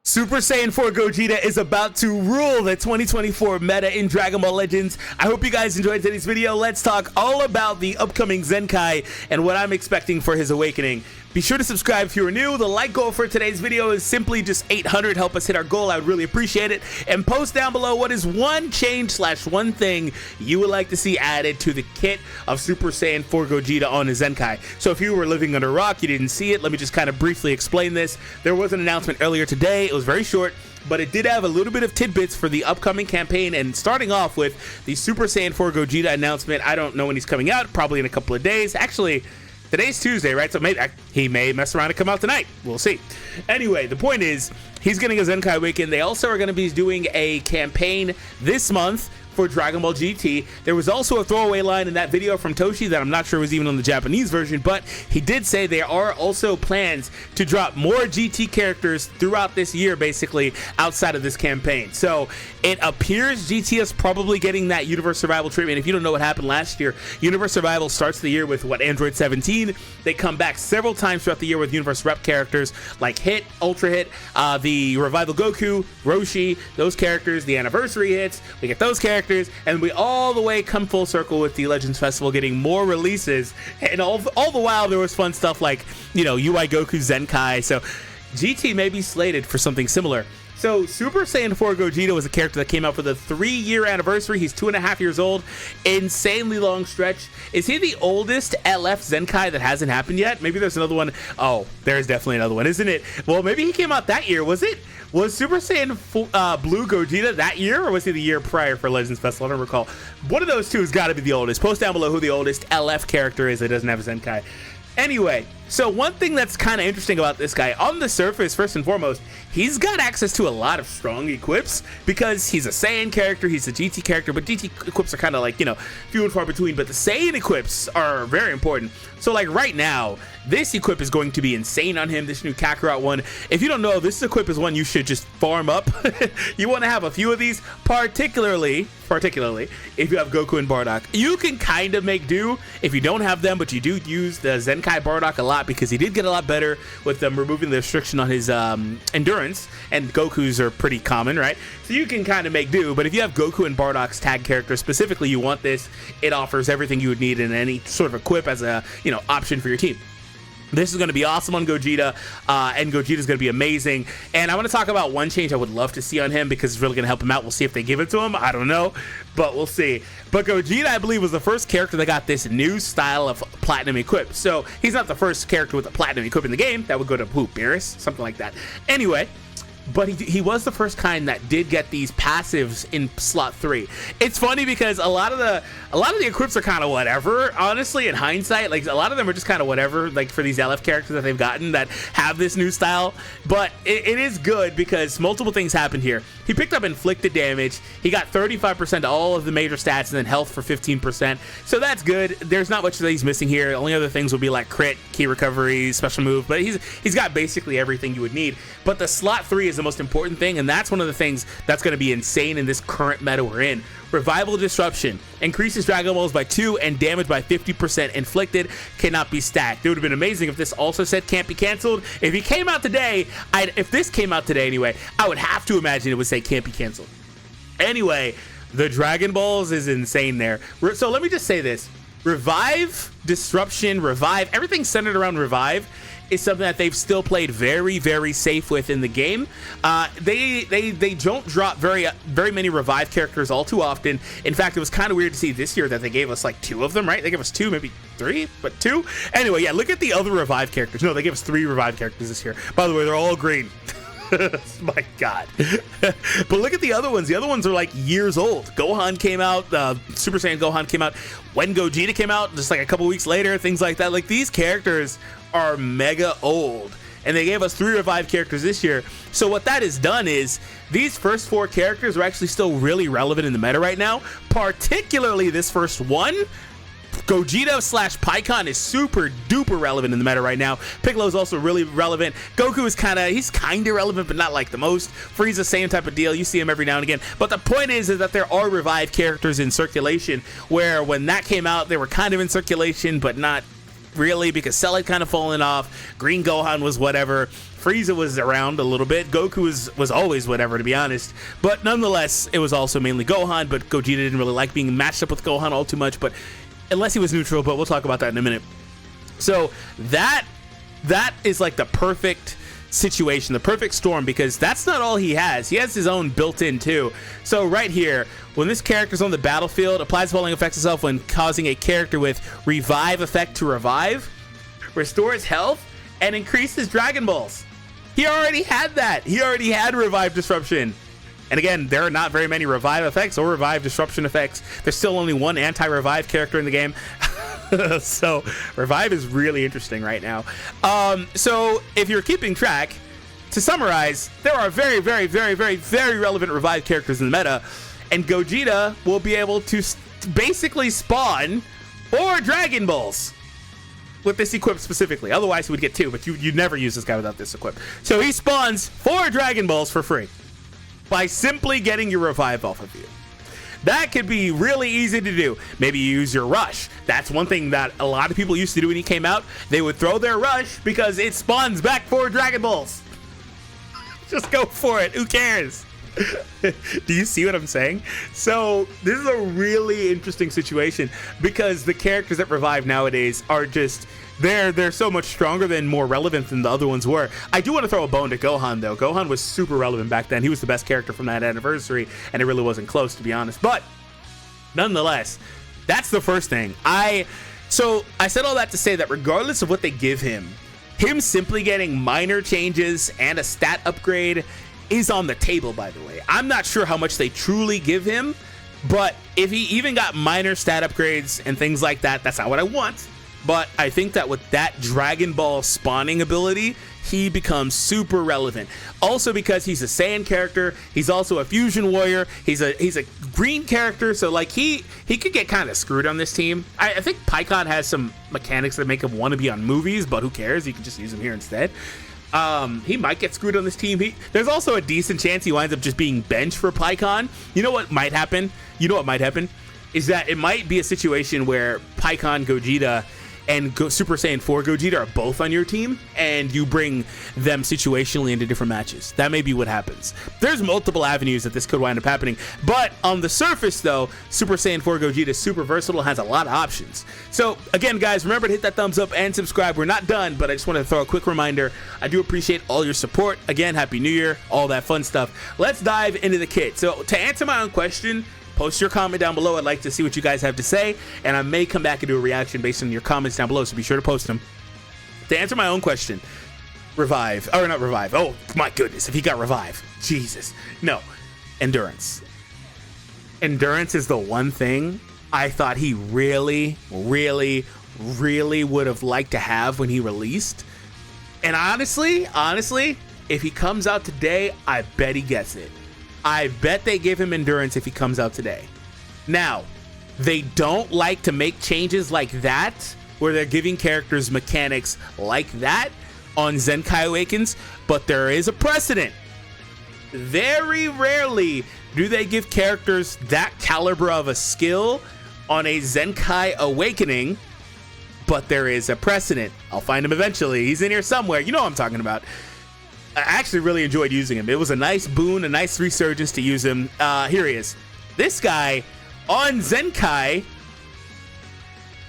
Super Saiyan 4 Gogeta is about to rule the 2024 meta in Dragon Ball Legends. I hope you guys enjoyed today's video. Let's talk all about the upcoming Zenkai and what I'm expecting for his awakening. Be sure to subscribe if you are new. The like goal for today's video is simply just 800. Help us hit our goal. I would really appreciate it. And post down below what is one change / one thing you would like to see added to the kit of Super Saiyan 4 Gogeta on his Zenkai. So if you were living under a rock, you didn't see it, let me just kind of briefly explain this. There was an announcement earlier today. It was very short, but it did have a little bit of tidbits for the upcoming campaign, and starting off with the Super Saiyan 4 Gogeta announcement. I don't know when he's coming out, probably in a couple of days. Actually, today's Tuesday, right? So maybe he may mess around and come out tonight. We'll see. Anyway, the point is, he's getting a Zenkai Awaken. They also are going to be doing a campaign this month for Dragon Ball GT. There was also a throwaway line in that video from Toshi that I'm not sure was even on the Japanese version, but he did say there are also plans to drop more GT characters throughout this year, basically, outside of this campaign. So it appears GT is probably getting that Universe Survival treatment. If you don't know what happened last year, Universe Survival starts the year with Android 17. They come back several times throughout the year with Universe Rep characters like Hit, Ultra Hit, the Revival Goku, Roshi, those characters, the anniversary hits, we get those characters, and we all the way come full circle with the Legends Festival getting more releases, and all the while there was fun stuff like, you know, UI Goku Zenkai. So GT may be slated for something similar. So Super Saiyan 4 Gogeta was a character that came out for the 3-year anniversary. He's 2.5 years old. Insanely long stretch. Is he the oldest LF Zenkai that hasn't happened yet? Maybe there's another one. Oh, there's definitely another one, isn't it? Well, maybe he came out that year. Was Super Saiyan Blue Gogeta that year, or was he the year prior for Legends Festival? I don't recall. One of those two has got to be the oldest. Post down below who the oldest LF character is that doesn't have a Zenkai. Anyway, so one thing that's kind of interesting about this guy, on the surface, first and foremost, he's got access to a lot of strong equips because he's a Saiyan character, he's a GT character, but GT equips are kind of like, you know, few and far between, but the Saiyan equips are very important. So like right now, this equip is going to be insane on him, this new Kakarot one. If you don't know, this equip is one you should just farm up. You want to have a few of these, particularly if you have Goku and Bardock. You can kind of make do if you don't have them, but you do use the Zenkai Bardock a lot because he did get a lot better with them removing the restriction on his endurance, and Goku's are pretty common, right? So you can kind of make do, but if you have Goku and Bardock's tag characters specifically, you want this. It offers everything you would need in any sort of equip as a, you know, option for your team. This is going to be awesome on Gogeta, and Gogeta is going to be amazing. And I want to talk about one change I would love to see on him because it's really going to help him out. We'll see if they give it to him. I don't know, but we'll see. But Gogeta, I believe, was the first character that got this new style of platinum equip. So he's not the first character with a platinum equip in the game. That would go to Beerus, something like that. Anyway, but he was the first kind that did get these passives in slot 3. It's funny because a lot of the equips are kind of whatever, honestly, in hindsight. Like a lot of them are just kind of whatever, like for these LF characters that they've gotten that have this new style. But it is good because multiple things happened here. He picked up inflicted damage. He got 35% to all of the major stats, and then health for 15%. So that's good. There's not much that he's missing here. Only other things will be like crit, key recovery, special move, but he's got basically everything you would need. But the slot 3 is the most important thing, and that's one of the things that's going to be insane in this current meta we're in. Revival Disruption increases Dragon Balls by 2 and damage by 50%. Inflicted, cannot be stacked. It would have been amazing if this also said can't be canceled. If he came out today, if this came out today anyway, I would have to imagine it would say can't be canceled. Anyway, the Dragon Balls is insane there. So let me just say this: Revive, Disruption, Revive, everything centered around Revive is something that they've still played very, very safe with in the game. They don't drop very many Revive characters all too often. In fact, it was kind of weird to see this year that they gave us like 2 of them, right? They gave us 2, maybe 3, but 2. Anyway, yeah, look at the other Revive characters. No, they gave us 3 Revive characters this year. By the way, they're all green. My God. But look at the other ones. The other ones are like years old. Gohan came out, Super Saiyan Gohan came out when Gogeta came out, just like a couple weeks later, things like that. Like, these characters are mega old, and they gave us 3 Revive characters this year. So what that has done is these first 4 characters are actually still really relevant in the meta right now, particularly this first one. Gogeta / Pikkon is super duper relevant in the meta right now. Piccolo is also really relevant. Goku is he's kind of relevant, but not like the most. Frieza, same type of deal. You see him every now and again. But the point is that there are Revive characters in circulation, where when that came out, they were kind of in circulation, but not really, because Cell had kind of fallen off. Green Gohan was whatever. Frieza was around a little bit. Goku was always whatever, to be honest. But nonetheless, it was also mainly Gohan, but Gogeta didn't really like being matched up with Gohan all too much, but unless he was neutral, but we'll talk about that in a minute. So that is like the perfect situation, the perfect storm, because that's not all he has. He has his own built-in too. So right here, when this character's on the battlefield, applies following effects itself when causing a character with revive effect to revive, restores health, and increases Dragon Balls. He already had that. He already had revive disruption. And again, there are not very many revive effects or revive disruption effects. There's still only one anti-revive character in the game. So revive is really interesting right now. So if you're keeping track, to summarize, there are very, very, very, very, very relevant revive characters in the meta, and Gogeta will be able to basically spawn 4 Dragon Balls with this equip specifically. Otherwise he would get 2, but you'd never use this guy without this equip. So he spawns 4 Dragon Balls for free by simply getting your revive off of you. That could be really easy to do. Maybe you use your rush. That's one thing that a lot of people used to do when he came out. They would throw their rush because it spawns back 4 Dragon Balls. Just go for it. Who cares? Do you see what I'm saying? So this is a really interesting situation because the characters that revive nowadays are just, they're so much stronger than more relevant than the other ones were. I do want to throw a bone to Gohan though. Gohan was super relevant back then. He was the best character from that anniversary, and it really wasn't close, to be honest. But nonetheless, that's the first thing. So I said all that to say that regardless of what they give him simply getting minor changes and a stat upgrade is on the table, by the way. I'm not sure how much they truly give him, but if he even got minor stat upgrades and things like that, that's not what I want. But I think that with that Dragon Ball spawning ability, he becomes super relevant. Also because he's a Saiyan character, he's also a fusion warrior, he's a green character, so like he could get kind of screwed on this team. I think Pikkon has some mechanics that make him want to be on movies, but who cares? You can just use him here instead. He might get screwed on this team. There's also a decent chance he winds up just being benched for Pikkon. You know what might happen? Is that it might be a situation where Pikkon, Gogeta, and Super Saiyan 4 Gogeta are both on your team, and you bring them situationally into different matches. That may be what happens. There's multiple avenues that this could wind up happening, but on the surface though, Super Saiyan 4 Gogeta is super versatile, has a lot of options. So again guys, remember to hit that thumbs up and subscribe. We're not done, but I just want to throw a quick reminder. I do appreciate all your support. Again, Happy New Year, all that fun stuff. Let's dive into the kit. So to answer my own question, post your comment down below. I'd like to see what you guys have to say, and I may come back and do a reaction based on your comments down below, so be sure to post them. To answer my own question, revive, or not revive, oh my goodness, if he got revive, Jesus. No, endurance. Endurance is the one thing I thought he really, really, really would have liked to have when he released. And honestly, if he comes out today, I bet he gets it. I bet they give him endurance if he comes out today. Now, they don't like to make changes like that, where they're giving characters mechanics like that on Zenkai Awakens, but there is a precedent. Very rarely do they give characters that caliber of a skill on a Zenkai Awakening, but there is a precedent. I'll find him eventually. He's in here somewhere. You know what I'm talking about. I actually really enjoyed using him. It was a nice boon, a nice resurgence to use him. Here he is. This guy on Zenkai.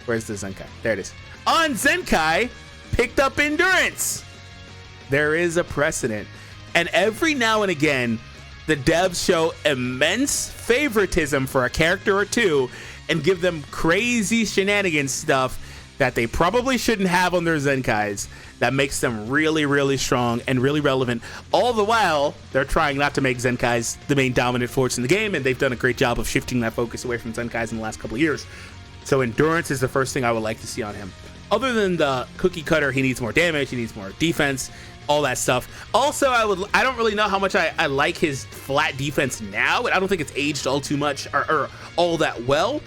Where's the Zenkai? There it is. On Zenkai, picked up endurance. There is a precedent. And every now and again, the devs show immense favoritism for a character or two and give them crazy shenanigans stuff that they probably shouldn't have on their Zenkais, that makes them really, really strong and really relevant. All the while, they're trying not to make Zenkais the main dominant force in the game, and they've done a great job of shifting that focus away from Zenkais in the last couple of years. So endurance is the first thing I would like to see on him. Other than the cookie cutter, he needs more damage, he needs more defense, all that stuff. Also, I don't really know how much I like his flat defense now, and I don't think it's aged all too much or all that well,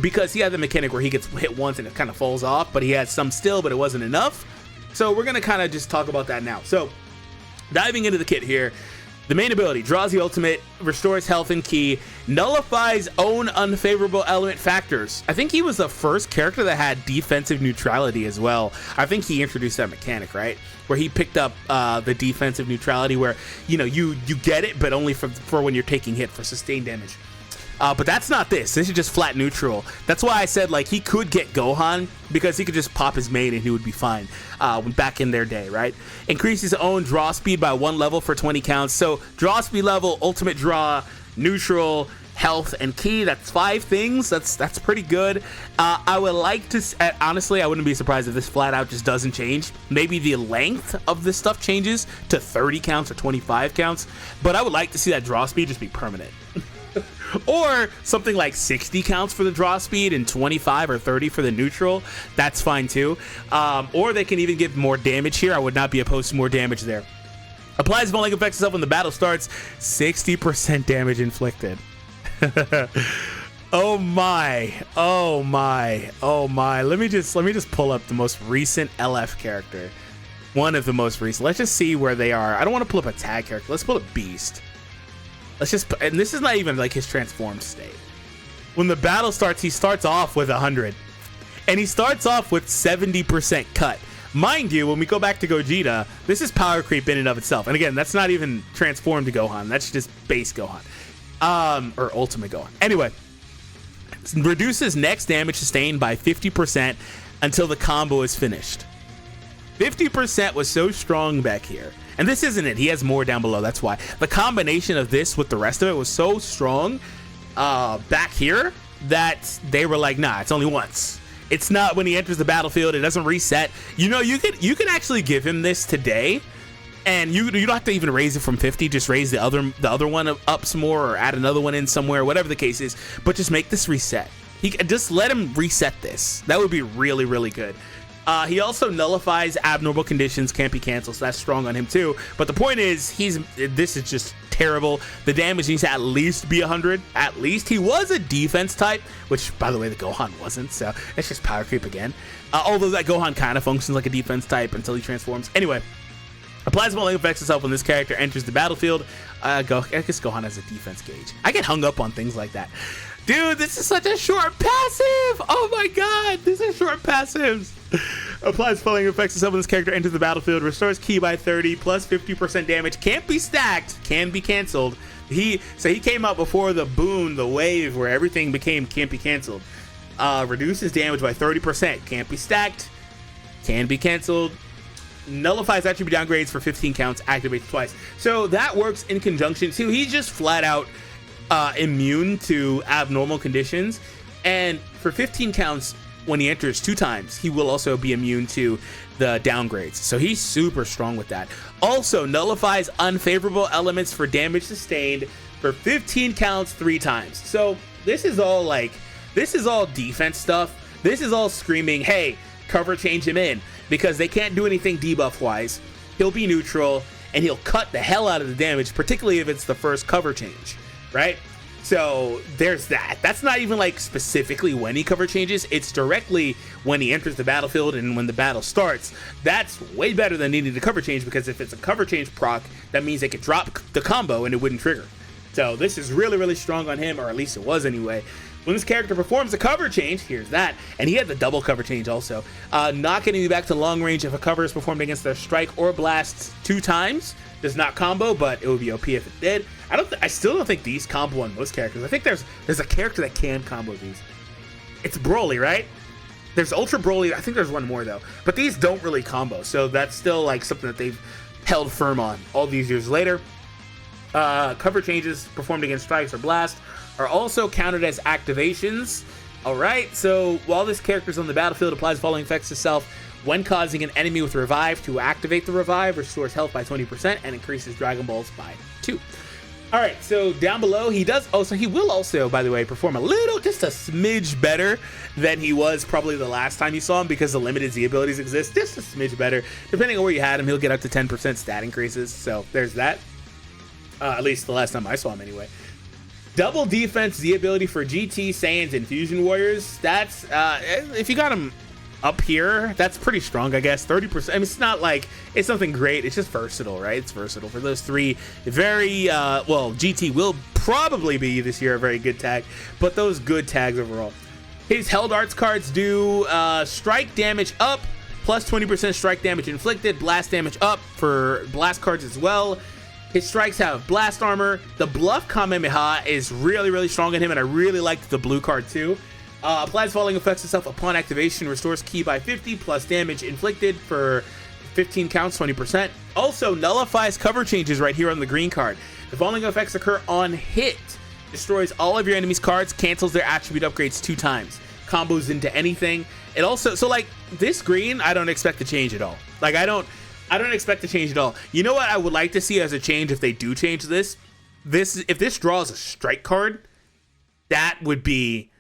because he had the mechanic where he gets hit once and it kind of falls off, but he had some still, but it wasn't enough. So we're going to kind of just talk about that now. So diving into the kit here, The main ability, draws the ultimate, restores health and ki, nullifies own unfavorable element factors. I think he was the first character that had defensive neutrality as well. I think he introduced that mechanic, right? Where he picked up the defensive neutrality where, you know, you get it, but only for when you're taking hit for sustained damage. But that's not this. This is just flat neutral. That's why I said, like, he could get Gohan because he could just pop his main and he would be fine back in their day, right? Increase his own draw speed by 1 level for 20 counts. So draw speed level, ultimate draw, neutral, health, and ki. That's 5 things. That's pretty good. I would like to, honestly, I wouldn't be surprised if this flat out just doesn't change. Maybe the length of this stuff changes to 30 counts or 25 counts. But I would like to see that draw speed just be permanent. Or something like 60 counts for the draw speed and 25 or 30 for the neutral. That's fine too. Or they can even give more damage here. I would not be opposed to more damage there. Applies falling effects itself when the battle starts. 60% damage inflicted. Oh my. Oh my. Oh my. Let me just pull up the most recent LF character. One of the most recent. Let's just see where they are. I don't want to pull up a tag character. Let's pull up Beast. Let's just, and this is not even like his transformed state. When the battle starts, he starts off with 100. And he starts off with 70% cut. Mind you, when we go back to Gogeta, this is power creep in and of itself. And again, that's not even transformed to Gohan. That's just base Gohan. Or ultimate Gohan. Anyway, reduces next damage sustained by 50% until the combo is finished. 50% was so strong back here. And this isn't it. He has more down below. That's why. The combination of this with the rest of it was so strong back here that they were like, nah, it's only once. It's not when he enters the battlefield. It doesn't reset. You know, you can actually give him this today, and you don't have to even raise it from 50. Just raise the other one up some more, or add another one in somewhere, whatever the case is. But just make this reset. Just let him reset this. That would be really, really good. He also nullifies abnormal conditions, can't be canceled, so that's strong on him too. But the point is, this is just terrible. The damage needs to at least be 100. At least. He was a defense type, which, by the way, the Gohan wasn't, so it's just power creep again. Although that Gohan kind of functions like a defense type until he transforms. Anyway, applies multiple effects itself when this character enters the battlefield. I guess Gohan has a defense gauge. I get hung up on things like that. Dude, this is such a short passive! Oh my god, these are short passives. Applies following effects to when this character enters the battlefield. Restores ki by 30 plus 50% damage. Can't be stacked. Can be canceled. He came out before the boom, the wave, where everything can't be canceled. Reduces damage by 30%. Can't be stacked. Can be canceled. Nullifies attribute downgrades for 15 counts. Activates twice. So that works in conjunction too. He's just flat out immune to abnormal conditions, and for 15 counts when he enters 2 times, he will also be immune to the downgrades. So he's super strong with that. Also nullifies unfavorable elements for damage sustained for 15 counts 3 times. So this is all defense stuff. This is all screaming, hey, cover change him in, because they can't do anything debuff wise. He'll be neutral and he'll cut the hell out of the damage, particularly if it's the first cover change. Right? So there's that. That's not even like specifically when he cover changes. It's directly when he enters the battlefield and when the battle starts. That's way better than needing to cover change, because if it's a cover change proc, that means they could drop the combo and it wouldn't trigger. So this is really, really strong on him, or at least it was anyway. When this character performs a cover change, here's that, and he had the double cover change also. Not getting you back to long range if a cover is performed against their strike or blast 2 times. Does not combo, but it would be OP if it did. I still don't think these combo on most characters. I think there's a character that can combo these. It's Broly, right? There's Ultra Broly. I think there's one more though, but these don't really combo. So that's still like something that they've held firm on all these years later. Cover changes performed against strikes or blast are also counted as activations. All right. So while this character is on the battlefield, applies following effects to self. When causing an enemy with revive to activate the revive, restores health by 20% and increases Dragon Balls by 2. All right, so down below, he will also, by the way, perform just a smidge better than he was probably the last time you saw him, because the limited Z abilities exist. Just a smidge better. Depending on where you had him, he'll get up to 10% stat increases. So there's that. At least the last time I saw him anyway. Double defense Z ability for GT, Saiyans, and Fusion Warriors. That's, if you got him up here, that's pretty strong, I guess. 30%. I mean, it's not like it's something great. It's just versatile, right? It's versatile for those three. Very well, GT will probably be this year a very good tag, but those good tags overall. His held arts cards do strike damage up, plus 20% strike damage inflicted, blast damage up for blast cards as well. His strikes have blast armor. The bluff Kamehameha is really, really strong in him, and I really liked the blue card too. Applies falling effects itself upon activation, restores ki by 50, plus damage inflicted for 15 counts, 20%. Also nullifies cover changes right here on the green card. The falling effects occur on hit. Destroys all of your enemy's cards, cancels their attribute upgrades 2 times. Combos into anything. It also, so like this green, I don't expect to change at all. Like I don't expect to change at all. You know what I would like to see as a change if they do change this? If this draws a strike card, that would be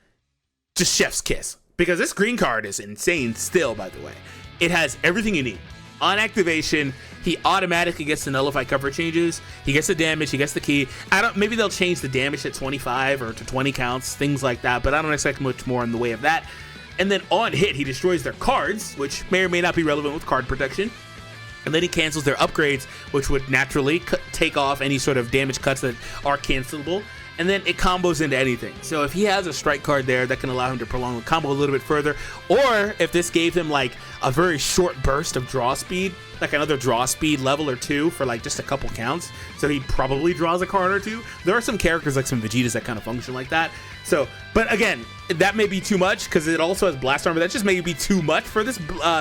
just chef's kiss, because this green card is insane still, by the way. It has everything you need. On activation, he automatically gets to nullify cover changes. He gets the damage, he gets the key. Maybe they'll change the damage to 25 or to 20 counts, things like that, but I don't expect much more in the way of that. And then on hit, he destroys their cards, which may or may not be relevant with card protection. And then he cancels their upgrades, which would naturally take off any sort of damage cuts that are cancelable. And then it combos into anything. So if he has a strike card there, that can allow him to prolong the combo a little bit further. Or if this gave him like a very short burst of draw speed, like another draw speed level or 2 for like just a couple counts, so he probably draws a card or 2. There are some characters like some Vegetas that kind of function like that. So, but again, that may be too much because it also has blast armor. That just may be too much for this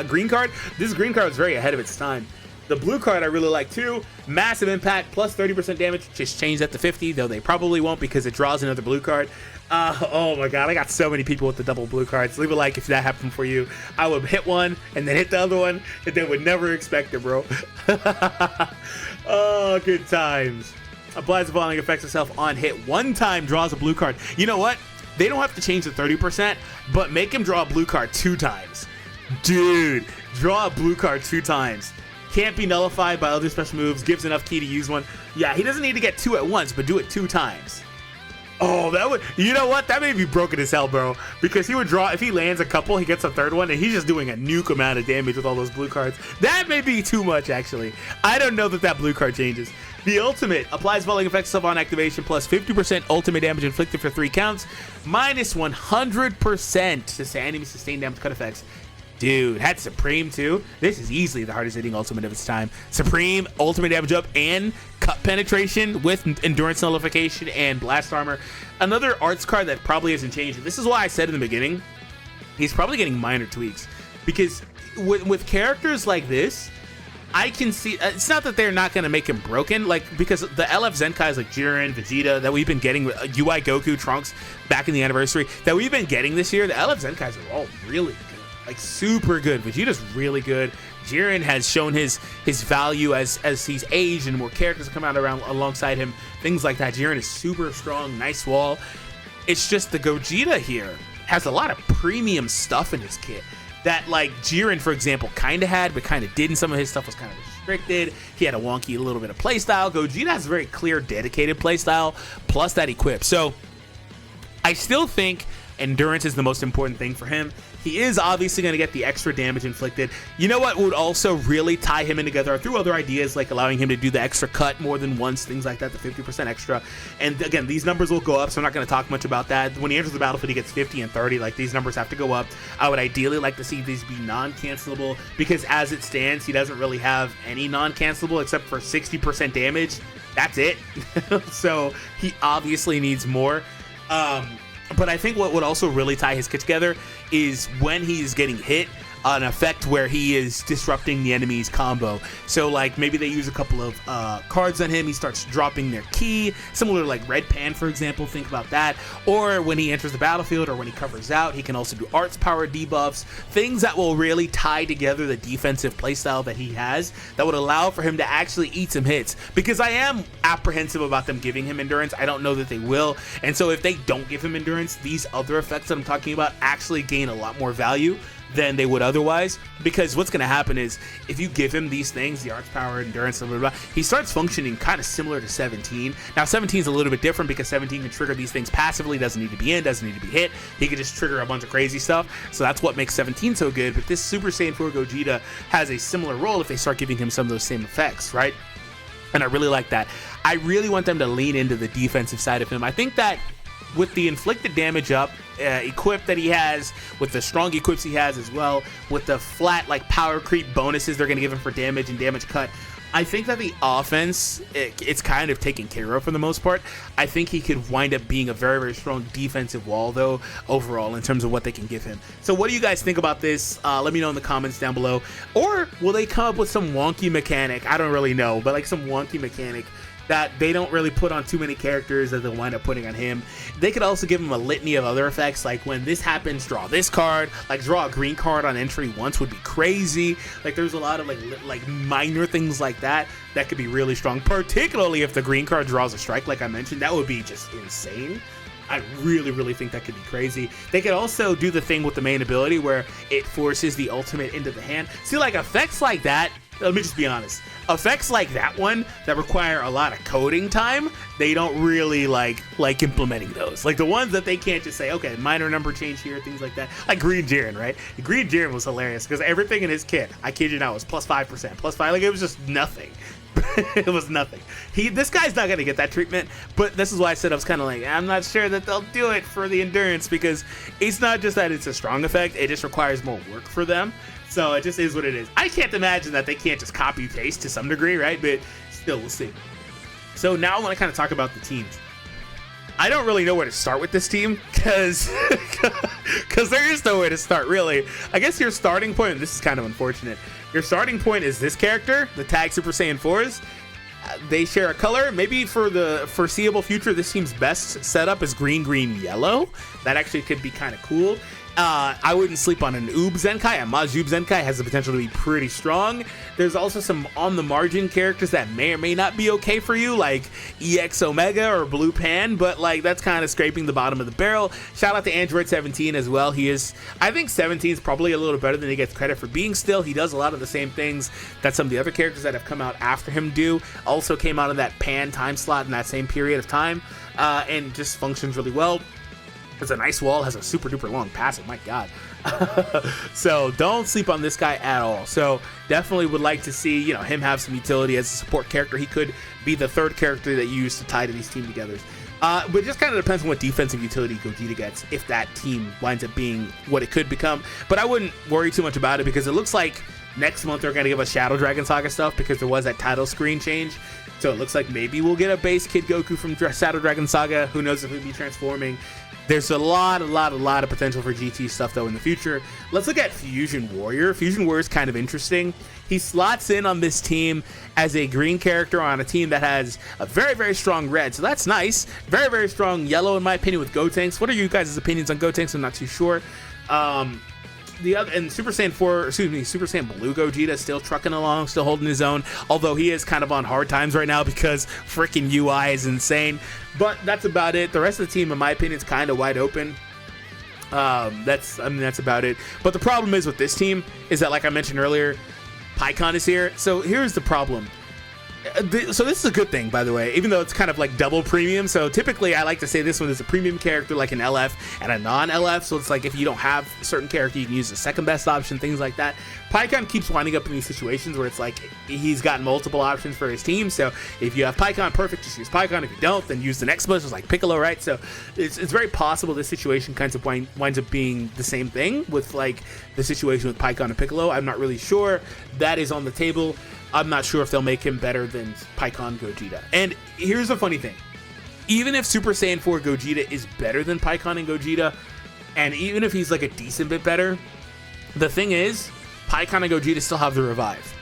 green card. This green card is very ahead of its time. The blue card I really like too. Massive impact, plus 30% damage. Just change that to 50, though they probably won't because it draws another blue card. Oh my god, I got so many people with the double blue cards. Leave a like if that happened for you. I would hit one and then hit the other one, and they would never expect it, bro. Oh, good times. Applies the following effects itself on hit. 1 time draws a blue card. You know what? They don't have to change the 30%, but make him draw a blue card 2 times. Dude, draw a blue card 2 times. Can't be nullified by other special moves, gives enough ki to use one. Yeah, he doesn't need to get 2 at once, but do it 2 times. Oh, that would, you know what? That may be broken as hell, bro. Because he would draw, if he lands a couple, he gets a 3rd one, and he's just doing a nuke amount of damage with all those blue cards. That may be too much, actually. I don't know that blue card changes. The ultimate applies falling effects upon activation, plus 50% ultimate damage inflicted for 3 counts, minus 100% to enemy sustained damage cut effects. Dude, had Supreme too. This is easily the hardest hitting ultimate of its time. Supreme, ultimate damage up, and cut penetration with endurance nullification and blast armor. Another arts card that probably hasn't changed. This is why I said in the beginning, he's probably getting minor tweaks. Because with characters like this, I can see, it's not that they're not going to make him broken, like, because the LF Zenkais like Jiren, Vegeta, that we've been getting, UI Goku, Trunks, back in the anniversary, that we've been getting this year, the LF Zenkais are all really good. Like super good. Vegeta's really good. Jiren has shown his value as he's aged and more characters come out around alongside him. Things like that. Jiren is super strong, nice wall. It's just the Gogeta here has a lot of premium stuff in his kit that like Jiren, for example, kind of had, but kind of didn't. Some of his stuff was kind of restricted. He had a wonky little bit of playstyle. Gogeta has a very clear, dedicated playstyle, plus that equip. So I still think endurance is the most important thing for him. He is obviously going to get the extra damage inflicted. You know what would also really tie him in together through other ideas, like allowing him to do the extra cut more than once, things like that, the 50% extra. And again, these numbers will go up, so I'm not going to talk much about that. When he enters the battlefield, he gets 50 and 30. Like, these numbers have to go up. I would ideally like to see these be non-cancelable, because as it stands, he doesn't really have any non-cancelable except for 60% damage. That's it. So he obviously needs more. But I think what would also really tie his kit together is when he's getting hit, an effect where he is disrupting the enemy's combo. So like maybe they use a couple of cards on him, he starts dropping their ki, similar to like Red Pan, for example. Think about that. Or when he enters the battlefield, or when he covers out, he can also do arts power debuffs, things that will really tie together the defensive playstyle that he has, that would allow for him to actually eat some hits. Because I am apprehensive about them giving him endurance. I don't know that they will. And so if they don't give him endurance, these other effects that I'm talking about actually gain a lot more value. than they would otherwise, because what's going to happen is if you give him these things, the arch power, endurance, blah, blah, blah, he starts functioning kind of similar to 17. Now 17 is a little bit different because 17 can trigger these things passively, doesn't need to be in, doesn't need to be hit. He can just trigger a bunch of crazy stuff, so that's what makes 17 so good. But this Super Saiyan 4 Gogeta has a similar role if they start giving him some of those same effects, right? And I really like that. I really want them to lean into the defensive side of him. I think that with the inflicted damage up equip that he has, with the strong equips he has as well, with the flat like power creep bonuses they're going to give him for damage and damage cut, I think that the offense, it's kind of taken care of for the most part. I think he could wind up being a very, very strong defensive wall, though, overall, in terms of what they can give him. So what do you guys think about this? Let me know in the comments down below. Or will they come up with some wonky mechanic? I don't really know, but like some wonky mechanic that they don't really put on too many characters that they'll wind up putting on him. They could also give him a litany of other effects, like when this happens, draw this card, like draw a green card on entry once would be crazy. Like there's a lot of like minor things like that that could be really strong, particularly if the green card draws a strike, like I mentioned. That would be just insane. I really, really think that could be crazy. They could also do the thing with the main ability where it forces the ultimate into the hand. See, like effects like that, let me just be honest, effects like that one that require a lot of coding time, they don't really like implementing those. Like the ones that they can't just say, okay, minor number change here, things like that. Like Green Jiren, right? Green Jiren was hilarious because everything in his kit, I kid you not, was plus 5%, plus 5, like it was just nothing. It was nothing. This guy's not gonna get that treatment, but this is why I said I was kind of like, I'm not sure that they'll do it for the endurance, because it's not just that it's a strong effect, it just requires more work for them. So it just is what it is. I can't imagine that they can't just copy paste to some degree, right? But still, we'll see. So now I want to kind of talk about the teams. I don't really know where to start with this team because there is nowhere to start, really. I guess your starting point, and this is kind of unfortunate, your starting point is this character, the Tag Super Saiyan 4s. They share a color. Maybe for the foreseeable future, this team's best setup is green, green, yellow. That actually could be kind of cool. I wouldn't sleep on an Oob Zenkai. A Majub Zenkai has the potential to be pretty strong. There's also some on the margin characters that may or may not be okay for you, like EX Omega or Blue Pan, but like that's kind of scraping the bottom of the barrel. Shout out to Android 17 as well. I think 17 is probably a little better than he gets credit for being still. He does a lot of the same things that some of the other characters that have come out after him do. Also came out of that Pan time slot in that same period of time, and just functions really well. It's a nice wall, has a super duper long passive, my god. So don't sleep on this guy at all. So definitely would like to see, you know, him have some utility as a support character. He could be the third character that you use to tie to these team togethers. But it just kind of depends on what defensive utility Gogeta gets if that team winds up being what it could become. But I wouldn't worry too much about it because it looks like next month they're going to give us Shadow Dragon Saga stuff because there was that title screen change. So it looks like maybe we'll get a base Kid Goku from Shadow Dragon Saga. Who knows if he'll be transforming. There's a lot of potential for GT stuff though in the future. Let's look at Fusion Warrior. Fusion Warrior is kind of interesting. He slots in on this team as a green character on a team that has a very, very strong red. So that's nice. Very, very strong yellow in my opinion with Gotenks. What are you guys' opinions on Gotenks? I'm not too sure. The other, and Super Saiyan 4, excuse me, Super Saiyan Blue Gogeta is still trucking along, still holding his own, although he is kind of on hard times right now because freaking UI is insane. But that's about it. The rest of the team, in my opinion, is kind of wide open. That's about it. But the problem is with this team is that, like I mentioned earlier, Pikkon is here. So here's the problem. So this is a good thing, by the way, even though it's kind of like double premium. So typically I like to say this one is a premium character, like an LF and a non-LF. So it's like if you don't have a certain character, you can use the second best option, things like that. Pikkon keeps winding up in these situations where it's like he's got multiple options for his team. So if you have Pikkon, perfect, just use Pikkon. If you don't, then use the next best, just like Piccolo, right? So it's very possible this situation kind of winds up being the same thing with like the situation with Pikkon and Piccolo. I'm not really sure. That is on the table. I'm not sure if they'll make him better than Pikkon Gogeta. And here's the funny thing. Even if Super Saiyan 4 Gogeta is better than Pikkon and Gogeta, and even if he's like a decent bit better, the thing is, Pikkon and Gogeta still have the revive.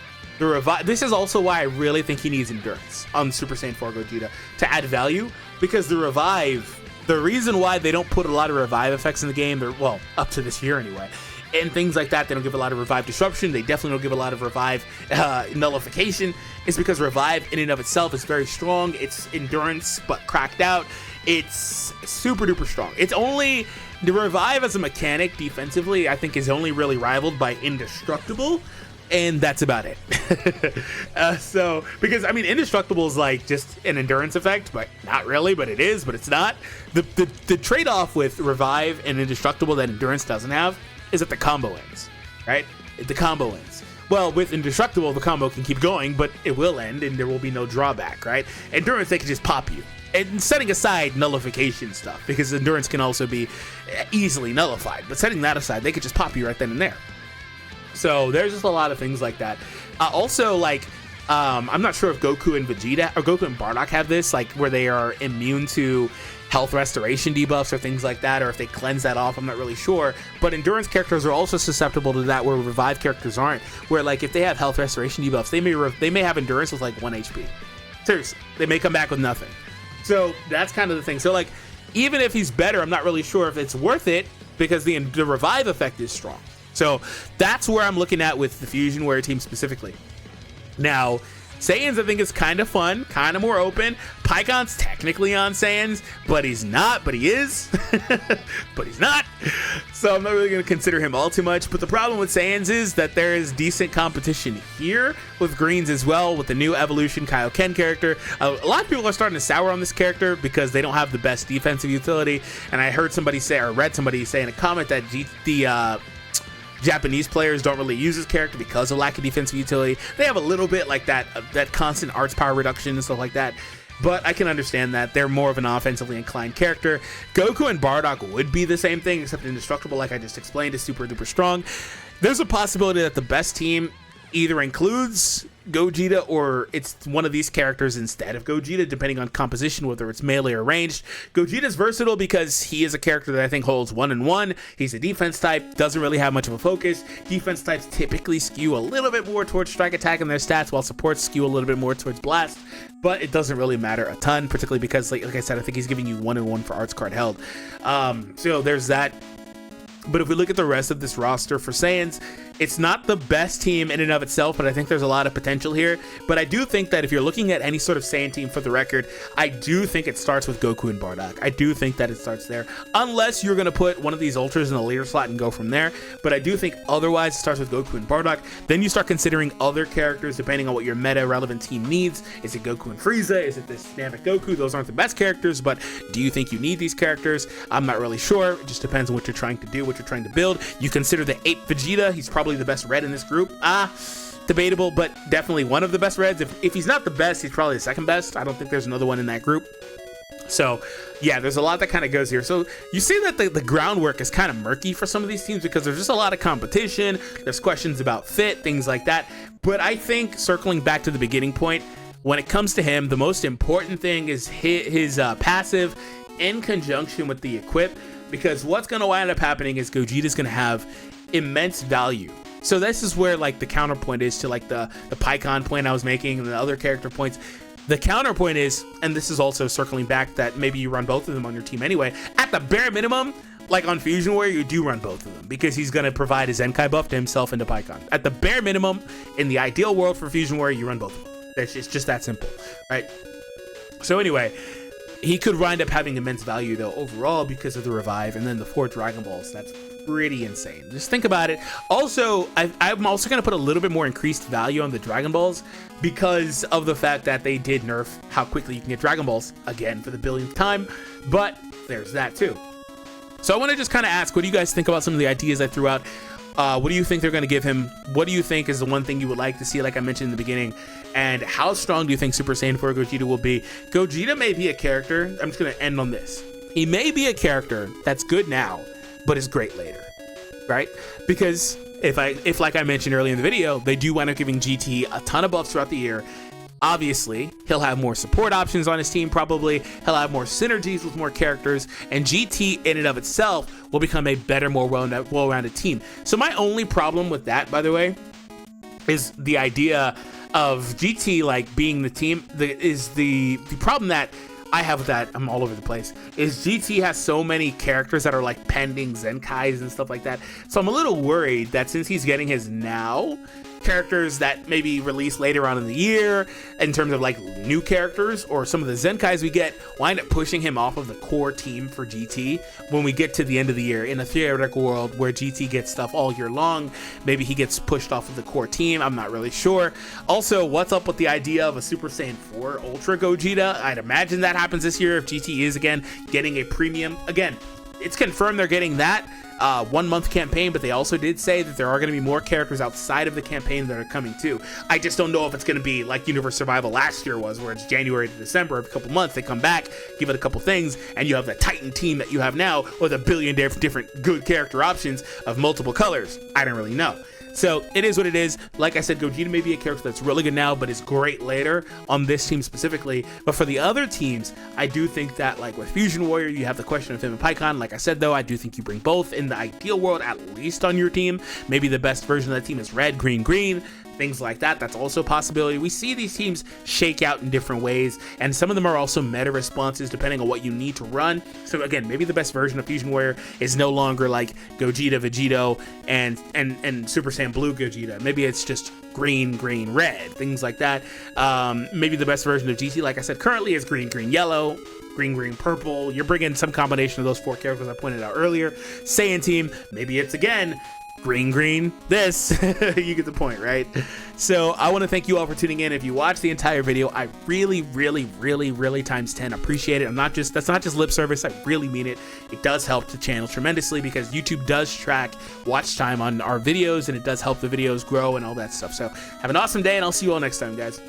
This is also why I really think he needs endurance on Super Saiyan 4 Gogeta to add value, because the revive, the reason why they don't put a lot of revive effects in the game, well, up to this year anyway, and things like that. They don't give a lot of revive disruption. They definitely don't give a lot of revive nullification. It's because revive in and of itself is very strong. It's endurance but cracked out. It's super duper strong. It's only the revive as a mechanic defensively, I think, is only really rivaled by indestructible, and that's about it. So because I mean, indestructible is like just an endurance effect, but not really, but it is, but it's not. The trade-off with revive and indestructible that endurance doesn't have is that the combo ends, right? The combo ends. Well, with indestructible, the combo can keep going, but it will end and there will be no drawback, right? Endurance, they can just pop you. And setting aside nullification stuff, because endurance can also be easily nullified, but setting that aside, they could just pop you right then and there. So there's just a lot of things like that. Also, like, I'm not sure if Goku and Vegeta, or Goku and Bardock have this, like, where they are immune to health restoration debuffs or things like that, or if they cleanse that off, I'm not really sure. But endurance characters are also susceptible to that, where revive characters aren't, where, like, if they have health restoration debuffs, they may have endurance with, like, 1 HP. Seriously, they may come back with nothing. So that's kind of the thing. So, like, even if he's better, I'm not really sure if it's worth it, because the revive effect is strong. So that's where I'm looking at with the Fusion Warrior team specifically. Now, Saiyans, I think, is kind of fun, kind of more open. Paikon's technically on Saiyans, but he's not, but he is. But he's not. So I'm not really going to consider him all too much. But the problem with Saiyans is that there is decent competition here with Greens as well, with the new Evolution Kaioken character. A lot of people are starting to sour on this character because they don't have the best defensive utility. And I heard somebody say, or read somebody say in a comment that the Japanese players don't really use this character because of lack of defensive utility. They have a little bit like that constant arts power reduction and stuff like that, but I can understand that they're more of an offensively inclined character. Goku and Bardock would be the same thing, except indestructible, like I just explained, is super duper strong. There's a possibility that the best team either includes Gogeta or it's one of these characters instead of Gogeta, depending on composition, whether it's melee or ranged. Gogeta's versatile because he is a character that I think holds 1-in-1. He's a defense type, doesn't really have much of a focus. Defense types typically skew a little bit more towards strike attack in their stats, while supports skew a little bit more towards blast, but it doesn't really matter a ton, particularly because, like I said, I think he's giving you 1-in-1 for arts card held. So there's that. But if we look at the rest of this roster for Saiyans, it's not the best team in and of itself, but I think there's a lot of potential here. But I do think that if you're looking at any sort of Saiyan team, for the record, I do think it starts with Goku and Bardock. I do think that it starts there, unless you're going to put one of these ultras in the leader slot and go from there. But I do think otherwise it starts with Goku and Bardock. Then you start considering other characters depending on what your meta relevant team needs. Is it Goku and Frieza? Is it this Namek Goku? Those aren't the best characters, but do you think you need these characters? I'm not really sure. It just depends on what you're trying to do, what you're trying to build. You consider the Ape Vegeta. He's probably the best red in this group. Debatable, but definitely one of the best reds. If he's not the best, he's probably the second best. I don't think there's another one in that group. So yeah, there's a lot that kind of goes here. So you see that the groundwork is kind of murky for some of these teams because there's just a lot of competition. There's questions about fit, things like that. But I think, circling back to the beginning point, when it comes to him, the most important thing is his passive in conjunction with the equip, because what's going to wind up happening is Gogeta's going to have immense value. So this is where, like, the counterpoint is to, like, the Paikon point I was making and the other character points. The counterpoint is, and this is also circling back, that maybe you run both of them on your team anyway. At the bare minimum, like on Fusion Warrior, you do run both of them because he's going to provide a Zenkai buff to himself and to Paikon. At the bare minimum, in the ideal world for Fusion Warrior, you run both of them. It's just that simple, right? So anyway, he could wind up having immense value, though, overall because of the revive and then the 4 Dragon Balls. That's pretty insane. Just think about it. Also, I'm also going to put a little bit more increased value on the Dragon Balls because of the fact that they did nerf how quickly you can get Dragon Balls, again, for the billionth time. But there's that too. So I want to just kind of ask, what do you guys think about some of the ideas I threw out? What do you think they're going to give him? What do you think is the one thing you would like to see, like I mentioned in the beginning? And how strong do you think Super Saiyan 4 Gogeta will be? Gogeta may be a character. I'm just going to end on this. He may be a character that's good now, but is great later, right? Because if like I mentioned earlier in the video, they do wind up giving GT a ton of buffs throughout the year. Obviously, he'll have more support options on his team, probably. He'll have more synergies with more characters, and GT in and of itself will become a better, more well-rounded team. So my only problem with that, by the way, is the idea of GT like being the team. The problem that I have with that, I'm all over the place, is GT has so many characters that are like pending Zenkais and stuff like that. So I'm a little worried that since he's getting his now, characters that maybe release later on in the year in terms of like new characters or some of the Zenkais we get wind up pushing him off of the core team for GT when we get to the end of the year. In a theoretical world where GT gets stuff all year long, maybe he gets pushed off of the core team. I'm not really sure. Also, what's up with the idea of a Super Saiyan 4 Ultra Gogeta? I'd imagine that happens this year if GT is again getting a premium. Again, it's confirmed they're getting that 1 month campaign, but they also did say that there are going to be more characters outside of the campaign that are coming too. I just don't know if it's going to be like Universe Survival last year was, where it's January to December, every couple months they come back, give it a couple things, and you have the Titan team that you have now with a billion different good character options of multiple colors. I don't really know. So it is what it is. Like I said, Gogeta may be a character that's really good now, but is great later on this team specifically. But for the other teams, I do think that like with Fusion Warrior, you have the question of him and Pycon. Like I said, though, I do think you bring both in the ideal world, at least on your team. Maybe the best version of that team is red, green, green. Things like that. That's also a possibility. We see these teams shake out in different ways, and some of them are also meta responses depending on what you need to run. So again, maybe the best version of Fusion Warrior is no longer like Gogeta, Vegito, and Super Saiyan Blue Gogeta. Maybe it's just green, green, red, things like that. Maybe the best version of GT, like I said, currently is green, green, yellow, green, green, purple. You're bringing some combination of those 4 characters I pointed out earlier. Saiyan team, maybe it's again green, green, this. You get the point, right? So I want to thank you all for tuning in. If you watched the entire video, I really times 10 appreciate it. That's not just lip service. I really mean it. It does help the channel tremendously because YouTube does track watch time on our videos, and it does help the videos grow and all that stuff. So have an awesome day, and I'll see you all next time, guys.